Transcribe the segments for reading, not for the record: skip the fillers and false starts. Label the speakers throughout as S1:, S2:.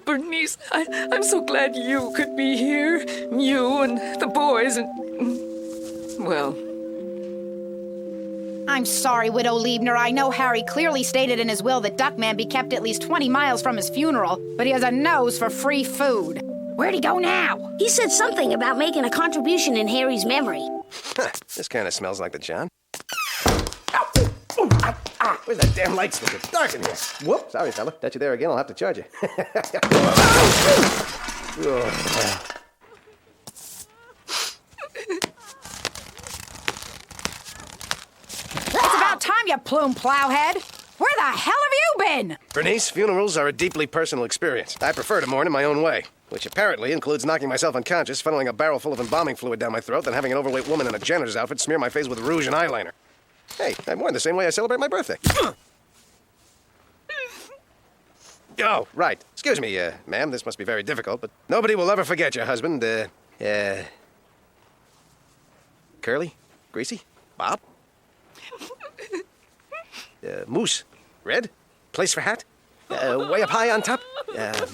S1: Bernice, I'm so glad you could be here. You and the boys and... well...
S2: I'm sorry, Widow Liebner. I know Harry clearly stated in his will that Duckman be kept at least 20 miles from his funeral, but he has a nose for free food. Where'd he go now?
S3: He said something about making a contribution in Harry's memory.
S4: This kind of smells like the John. Ow! Ooh, ow, ow. Where's that damn light switch? It's dark in here. Whoop! Sorry, fella. Touch you there again, I'll have to charge you.
S2: It's about time, you plume plowhead. Where the hell have you been?
S4: Bernice, funerals are a deeply personal experience. I prefer to mourn in my own way, which apparently includes knocking myself unconscious, funneling a barrel full of embalming fluid down my throat, then having an overweight woman in a janitor's outfit smear my face with rouge and eyeliner. Hey, I mourn the same way I celebrate my birthday. Oh, right. Excuse me, ma'am, this must be very difficult, but nobody will ever forget your husband, Curly? Greasy? Bob? Moose? Red? Place for hat? Way up high on top?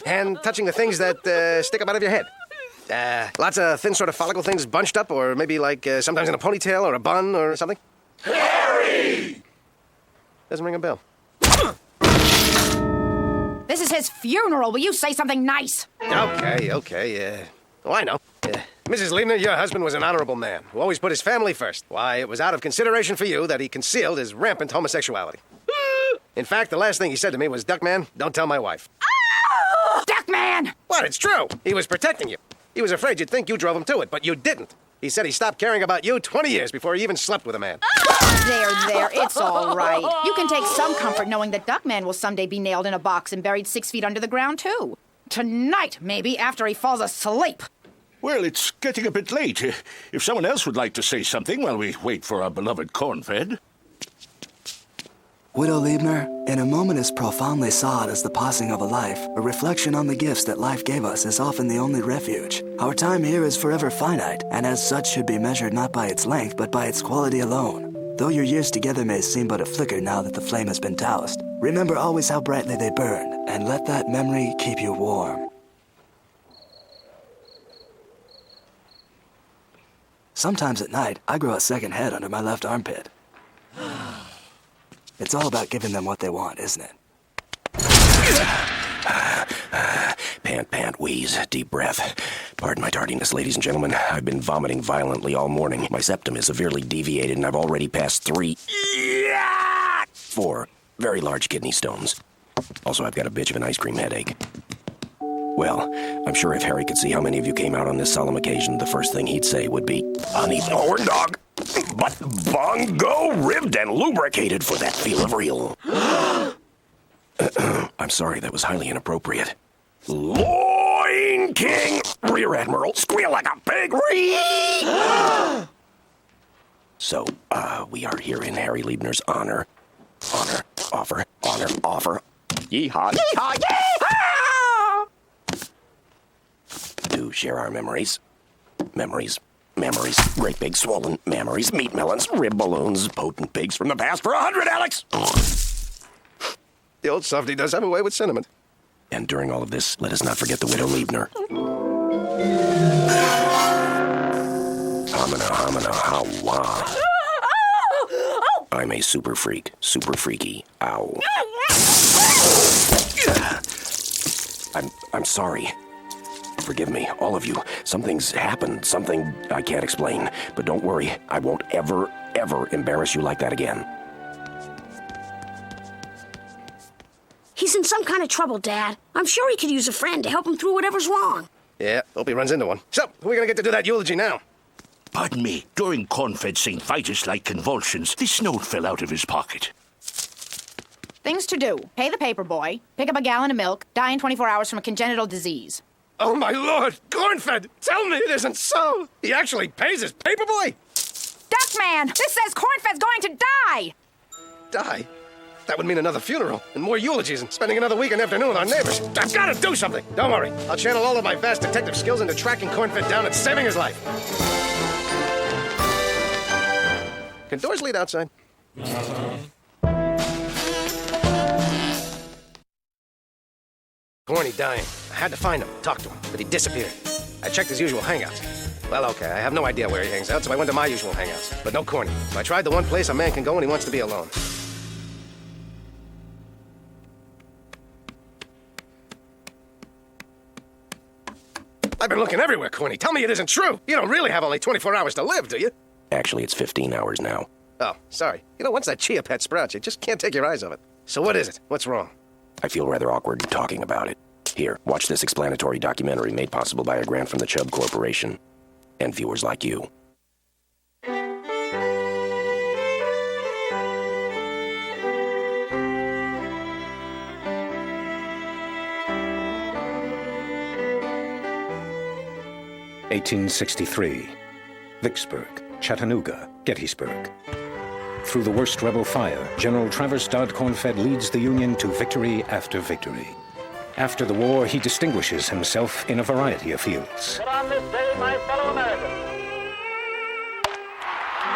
S4: Hand touching the things that stick up out of your head? Lots of thin sort of follicle things bunched up, or maybe like sometimes in a ponytail or a bun or something?
S5: Harry!
S4: Doesn't ring a bell.
S2: This is his funeral. Will you say something nice?
S4: Okay. Oh, I know. Mrs. Liebner, your husband was an honorable man who always put his family first. Why, it was out of consideration for you that he concealed his rampant homosexuality. In fact, the last thing he said to me was, Duckman, don't tell my wife.
S2: Oh! Duckman!
S4: What? It's true. He was protecting you. He was afraid you'd think you drove him to it, but you didn't. He said he stopped caring about you 20 years before he even slept with a man.
S2: There, it's all right. You can take some comfort knowing that Duckman will someday be nailed in a box and buried 6 feet under the ground, too. Tonight, maybe, after he falls asleep.
S5: Well, it's getting a bit late. If someone else would like to say something while we wait for our beloved corn-fed.
S6: Widow Liebner, in a moment as profoundly sad as the passing of a life, a reflection on the gifts that life gave us is often the only refuge. Our time here is forever finite, and as such should be measured not by its length, but by its quality alone. Though your years together may seem but a flicker now that the flame has been doused, remember always how brightly they burned, and let that memory keep you warm. Sometimes at night, I grow a second head under my left armpit. It's all about giving them what they want, isn't it?
S7: Pant, wheeze, deep breath. Pardon my tardiness, ladies and gentlemen. I've been vomiting violently all morning. My septum is severely deviated, and I've already passed 4 very large kidney stones. Also, I've got a bitch of an ice cream headache. Well, I'm sure if Harry could see how many of you came out on this solemn occasion, the first thing he'd say would be, uneven horn dog, but bongo ribbed and lubricated for that feel of real. I'm sorry, that was highly inappropriate. Loin King, Rear Admiral, squeal like a pig. So, we are here in Harry Liebner's honor. Honor, offer. Yeehaw, yeehaw, yeehaw! To share our memories. Memories. Great big swollen memories. Meat melons, rib balloons, potent pigs from the past for 100, Alex!
S4: The old softy does have a way with sentiment.
S7: And during all of this, let us not forget the widow Liebner. Hamina, hawa. I'm a super freak, super freaky. Ow. I'm sorry. Forgive me, all of you. Something's happened, something I can't explain. But don't worry, I won't ever embarrass you like that again.
S3: He's in some kind of trouble, Dad. I'm sure he could use a friend to help him through whatever's wrong.
S4: Yeah, hope he runs into one. So, who are we gonna get to do that eulogy now?
S5: Pardon me. During Cornfed's St. Vitus-like convulsions, this note fell out of his pocket.
S2: Things to do. Pay the paper boy, pick up a gallon of milk, die in 24 hours from a congenital disease.
S4: Oh, my lord! Cornfed! Tell me it isn't so! He actually pays his paperboy?
S2: Duckman! This says Cornfed's going to die!
S4: Die? That would mean another funeral, and more eulogies, and spending another weekend afternoon with our neighbors. I've got to do something! Don't worry. I'll channel all of my vast detective skills into tracking Cornfed down and saving his life. Can doors lead outside? Corny dying. I had to find him, talk to him, but he disappeared. I checked his usual hangouts. Well, okay, I have no idea where he hangs out, so I went to my usual hangouts. But no Corny. So I tried the one place a man can go when he wants to be alone. I've been looking everywhere, Corny. Tell me it isn't true. You don't really have only 24 hours to live, do you?
S7: Actually, it's 15 hours now.
S4: Oh, sorry. You know, once that chia pet sprouts, you just can't take your eyes off it. So what is it? What's wrong?
S7: I feel rather awkward talking about it. Here, watch this explanatory documentary made possible by a grant from the Chubb Corporation. And viewers like you.
S8: (1863). Vicksburg, Chattanooga, Gettysburg. Through the worst rebel fire, General Travers Dodd Cornfed leads the Union to victory after victory. After the war, he distinguishes himself in a variety of fields.
S9: But on this day, my fellow Americans.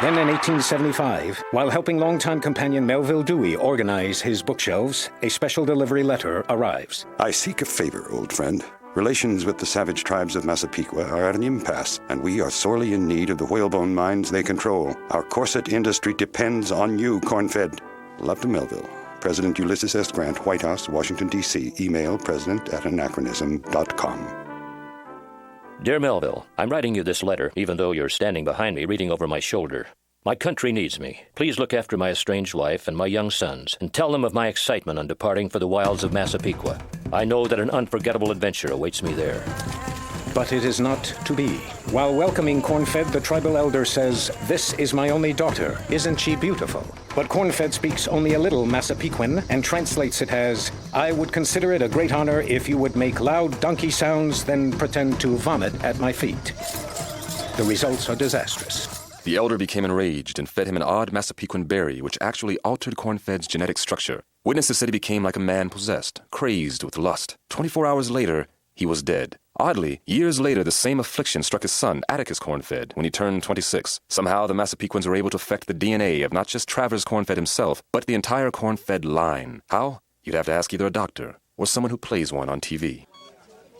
S8: Then in 1875, while helping longtime companion Melville Dewey organize his bookshelves, a special delivery letter arrives.
S10: I seek a favor, old friend. Relations with the savage tribes of Massapequa are at an impasse, and we are sorely in need of the whalebone mines they control. Our corset industry depends on you, Cornfed. Love to Melville. President Ulysses S. Grant, White House, Washington, D.C. Email president@anachronism.com.
S11: Dear Melville, I'm writing you this letter, even though you're standing behind me reading over my shoulder. My country needs me. Please look after my estranged wife and my young sons, and tell them of my excitement on departing for the wilds of Massapequa. I know that an unforgettable adventure awaits me there.
S8: But it is not to be. While welcoming Cornfed, the tribal elder says, "This is my only daughter. Isn't she beautiful?" But Cornfed speaks only a little Massapequan and translates it as, "I would consider it a great honor if you would make loud donkey sounds, then pretend to vomit at my feet." The results are disastrous.
S12: The elder became enraged and fed him an odd Massapequan berry, which actually altered Cornfed's genetic structure. Witnesses said he became like a man possessed, crazed with lust. 24 hours later, he was dead. Oddly, years later, the same affliction struck his son, Atticus Cornfed, when he turned 26. Somehow, the Massapequans were able to affect the DNA of not just Travers Cornfed himself, but the entire Cornfed line. How? You'd have to ask either a doctor or someone who plays one on TV.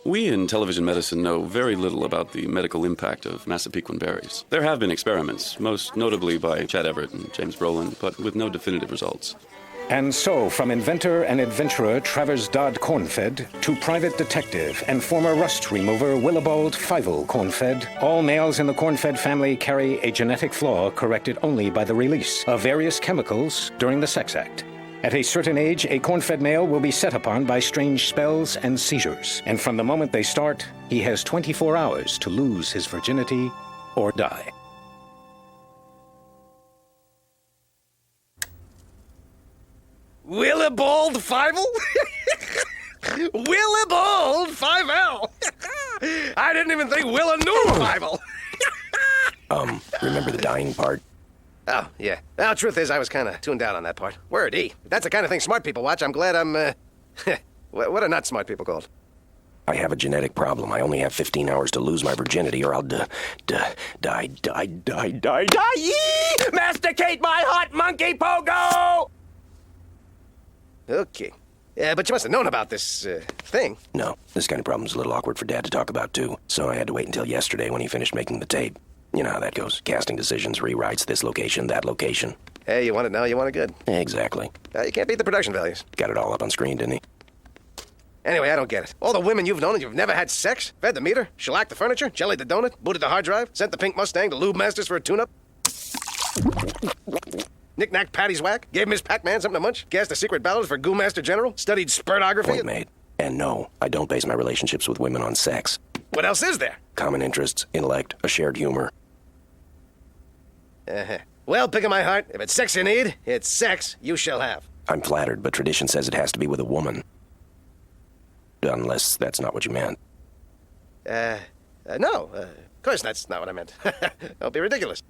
S13: We in television medicine know very little about the medical impact of Massapequan berries. There have been experiments, most notably by Chad Everett and James Brolin, but with no definitive results.
S8: And so, from inventor and adventurer Travers Dodd Cornfed to private detective and former rust remover Willibald Fievel Cornfed, all males in the Cornfed family carry a genetic flaw corrected only by the release of various chemicals during the sex act. At a certain age, a Cornfed male will be set upon by strange spells and seizures, and from the moment they start, he has 24 hours to lose his virginity or die.
S4: Willibald Fievel? Willibald Fievel! I didn't even think Willa knew Fievel.
S7: Remember the dying part?
S4: Oh, yeah. Well, truth is, I was kind of tuned out on that part. Word, E. If that's the kind of thing smart people watch, I'm glad I'm, what are not smart people called?
S7: I have a genetic problem. I only have 15 hours to lose my virginity, or I'll die.
S4: Masticate my hot monkey pogo! Okay. Yeah, but you must have known about this, thing.
S7: No, this kind of problem's a little awkward for Dad to talk about, too. So I had to wait until yesterday when he finished making the tape. You know how that goes. Casting decisions, rewrites, this location, that location.
S4: Hey, you want it now, you want it good.
S7: Exactly.
S4: You can't beat the production values.
S7: Got it all up on screen, didn't he?
S4: Anyway, I don't get it. All the women you've known and you've never had sex? Fed the meter? Shellacked the furniture? Jellied the donut? Booted the hard drive? Sent the pink Mustang to Lube Masters for a tune-up? Knick-knack Patty's whack? Gave Miss Pac-Man something to munch? Cast a secret ballot for Goo Master General? Studied spurtography?
S7: Point made. And no, I don't base my relationships with women on sex.
S4: What else is there?
S7: Common interests, intellect, a shared humor.
S4: Well, pick of my heart, if it's sex you need, it's sex you shall have.
S7: I'm flattered, but tradition says it has to be with a woman. Unless that's not what you meant.
S4: No. Of course that's not what I meant. Don't be ridiculous.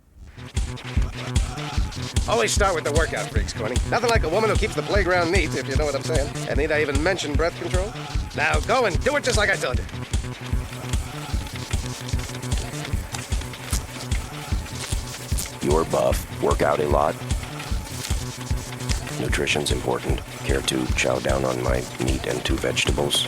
S4: Always start with the workout freaks, Corny. Nothing like a woman who keeps the playground neat, if you know what I'm saying. And need I even mention breath control? Now go and do it just like I told you.
S7: You're buff. Work out a lot. Nutrition's important. Care to chow down on my meat and 2 vegetables?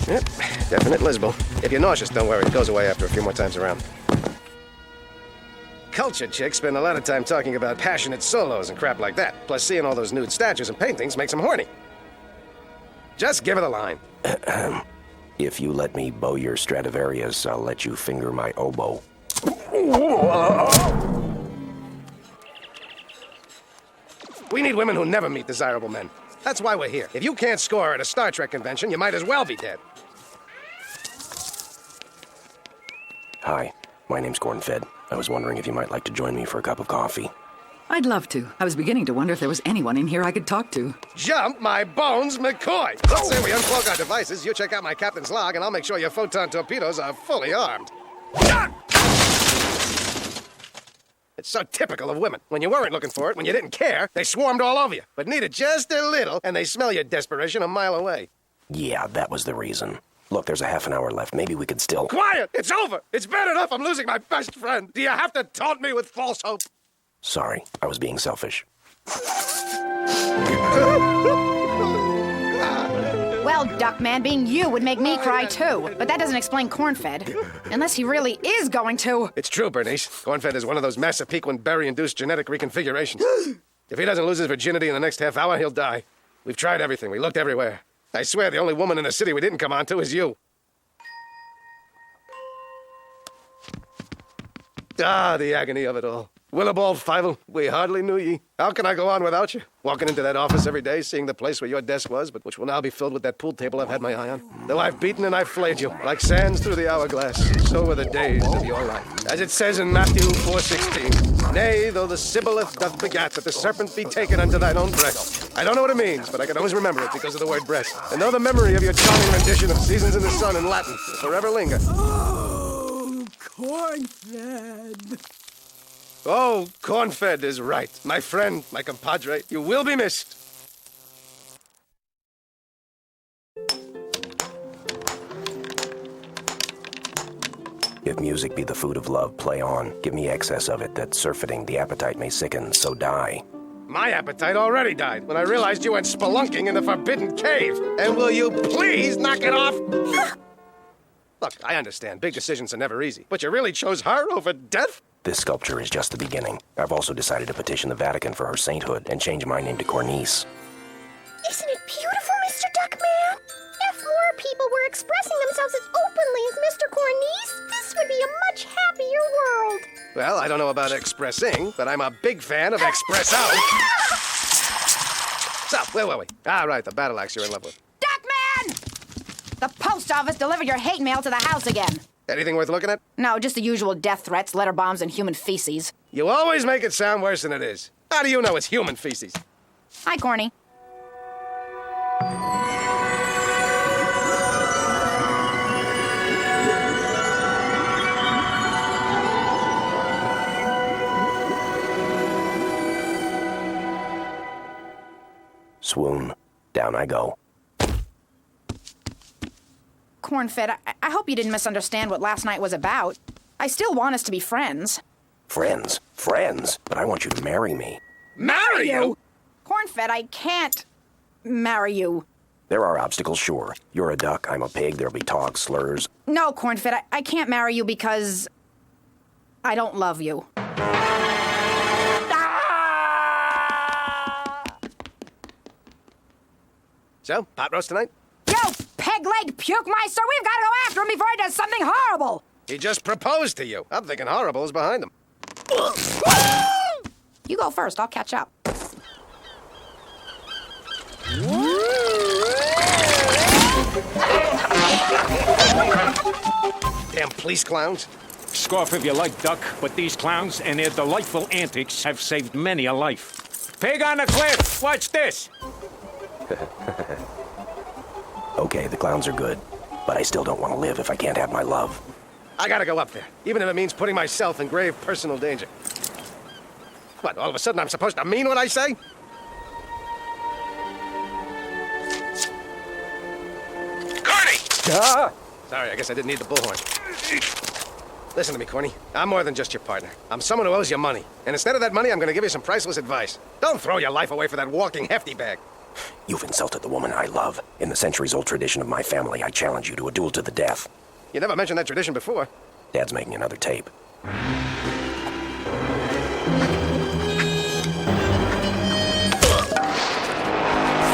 S4: Yep, definite Lisbo. If you're nauseous, don't worry. It goes away after a few more times around. Cultured chicks spend a lot of time talking about passionate solos and crap like that. Plus, seeing all those nude statues and paintings makes them horny. Just give it a line.
S7: If you let me bow your Stradivarius, I'll let you finger my oboe.
S4: We need women who never meet desirable men. That's why we're here. If you can't score at a Star Trek convention, you might as well be dead.
S7: Hi, my name's Cornfed. I was wondering if you might like to join me for a cup of coffee.
S14: I'd love to. I was beginning to wonder if there was anyone in here I could talk to.
S4: Jump my bones, McCoy! Let's say we unplug our devices, you check out my captain's log, and I'll make sure your photon torpedoes are fully armed. It's so typical of women. When you weren't looking for it, when you didn't care, they swarmed all over you. But needed just a little, and they smell your desperation a mile away.
S7: Yeah, that was the reason. Look, there's a half an hour left. Maybe we could still...
S4: Quiet! It's over! It's bad enough I'm losing my best friend. Do you have to taunt me with false hope?
S7: Sorry, I was being selfish.
S2: Well, Duckman, being you would make me cry too. But that doesn't explain Cornfed. Unless he really is going to.
S4: It's true, Bernice. Cornfed is one of those Massapequan berry-induced genetic reconfigurations. If he doesn't lose his virginity in the next half hour, he'll die. We've tried everything. We looked everywhere. I swear the only woman in the city we didn't come on to is you. Ah, the agony of it all. Willibald Fievel, we hardly knew ye. How can I go on without you? Walking into that office every day, seeing the place where your desk was, but which will now be filled with that pool table I've had my eye on. Though I've beaten and I've flayed you, like sands through the hourglass, so were the days of your life. As it says in Matthew 4:16, nay, though the Sibboleth doth begat, that the serpent be taken unto thine own breast. I don't know what it means, but I can always remember it because of the word breast. And though the memory of your charming rendition of Seasons in the Sun in Latin will forever linger.
S14: Oh, Cornfed.
S4: Oh, Cornfed is right. My friend, my compadre, you will be missed.
S7: If music be the food of love, play on. Give me excess of it, that surfeiting the appetite may sicken, so die.
S4: My appetite already died when I realized you went spelunking in the forbidden cave. And will you please knock it off? Look, I understand. Big decisions are never easy. But you really chose her over death?
S7: This sculpture is just the beginning. I've also decided to petition the Vatican for her sainthood and change my name to Cornice.
S15: Isn't it beautiful, Mr. Duckman? If more people were expressing themselves as openly as Mr. Cornice, this would be a much happier world.
S4: Well, I don't know about expressing, but I'm a big fan of express out. So, where were we? Ah, right, the battle axe you're in love with.
S2: Duckman! The post office delivered your hate mail to the house again.
S4: Anything worth looking at?
S2: No, just the usual death threats, letter bombs, and human feces.
S4: You always make it sound worse than it is. How do you know it's human feces?
S2: Hi, Corny.
S7: Swoon. Down I go.
S2: Cornfed, I hope you didn't misunderstand what last night was about. I still want us to be friends.
S7: Friends? Friends? But I want you to marry me.
S4: Marry you?
S2: Cornfed, I can't marry you.
S7: There are obstacles, sure. You're a duck, I'm a pig, there'll be talk, slurs.
S2: No, Cornfed, I can't marry you because I don't love you.
S4: So, pot roast tonight?
S2: You peg-legged puke meister, we've got to go after him before he does something horrible!
S4: He just proposed to you. I'm thinking horrible is behind him.
S2: You go first, I'll catch up.
S4: Damn police clowns.
S8: Scoff if you like, Duck, but these clowns and their delightful antics have saved many a life. Pig on the cliff! Watch this!
S7: Okay, the clowns are good, but I still don't want to live if I can't have my love.
S4: I gotta go up there, even if it means putting myself in grave personal danger. What, all of a sudden I'm supposed to mean what I say? Corny! Sorry, I guess I didn't need the bullhorn. Listen to me, Corny. I'm more than just your partner. I'm someone who owes you money. And instead of that money, I'm gonna give you some priceless advice. Don't throw your life away for that walking hefty bag.
S7: You've insulted the woman I love. In the centuries-old tradition of my family, I challenge you to a duel to the death.
S4: You never mentioned that tradition before.
S7: Dad's making another tape.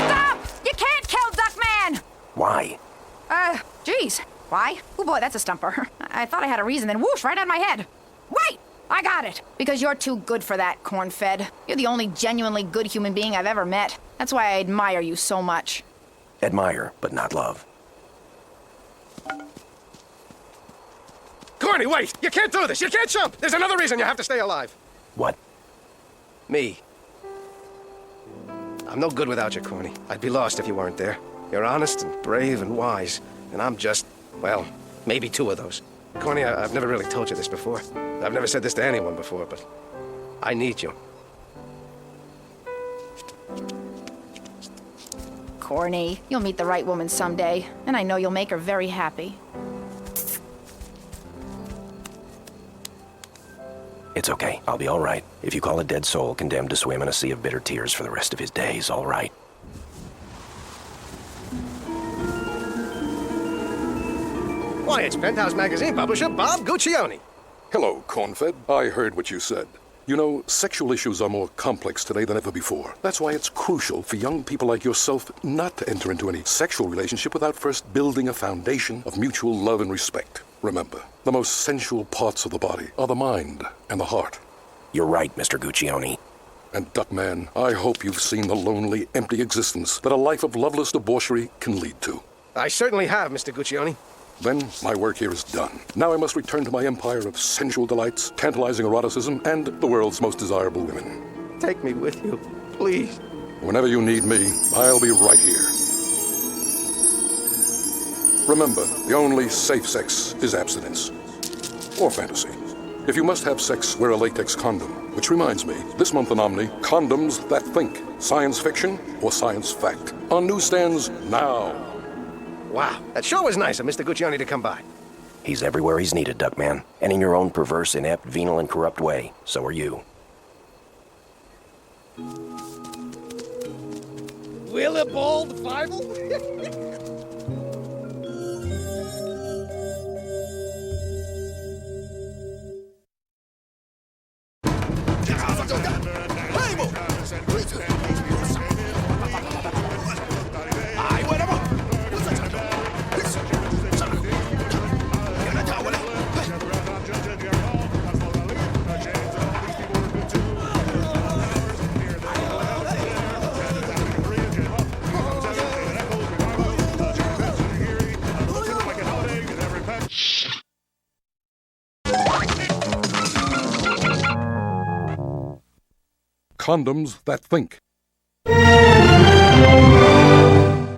S2: Stop! You can't kill Duckman!
S7: Why?
S2: Geez. Why? Oh boy, that's a stumper. I thought I had a reason, then whoosh, right on my head. Wait! I got it! Because you're too good for that, corn-fed. You're the only genuinely good human being I've ever met. That's why I admire you so much.
S7: Admire, but not love.
S4: Corny, wait! You can't do this! You can't jump! There's another reason you have to stay alive.
S7: What?
S4: Me. I'm no good without you, Corny. I'd be lost if you weren't there. You're honest and brave and wise. And I'm just, well, maybe two of those. Corny, I've never really told you this before. I've never said this to anyone before, but I need you.
S2: Corny, you'll meet the right woman someday, and I know you'll make her very happy.
S7: It's okay. I'll be all right. If you call a dead soul condemned to swim in a sea of bitter tears for the rest of his days, all right.
S4: Why, it's Penthouse Magazine publisher Bob Guccione.
S16: Hello, Cornfed. I heard what you said. You know, sexual issues are more complex today than ever before. That's why it's crucial for young people like yourself not to enter into any sexual relationship without first building a foundation of mutual love and respect. Remember, the most sensual parts of the body are the mind and the heart.
S7: You're right, Mr. Guccione.
S16: And Duckman, I hope you've seen the lonely, empty existence that a life of loveless debauchery can lead to.
S4: I certainly have, Mr. Guccione.
S16: Then my work here is done. Now I must return to my empire of sensual delights, tantalizing eroticism, and the world's most desirable women.
S4: Take me with you, please.
S16: Whenever you need me, I'll be right here. Remember, the only safe sex is abstinence. Or fantasy. If you must have sex, wear a latex condom. Which reminds me, this month in Omni, Condoms That Think. Science fiction or science fact. On newsstands now.
S4: Wow, that sure was nice of Mr. Guccione to come by.
S7: He's everywhere he's needed, Duckman. And in your own perverse, inept, venal, and corrupt way. So are you.
S4: Willibald Bible?
S16: Condoms That Think.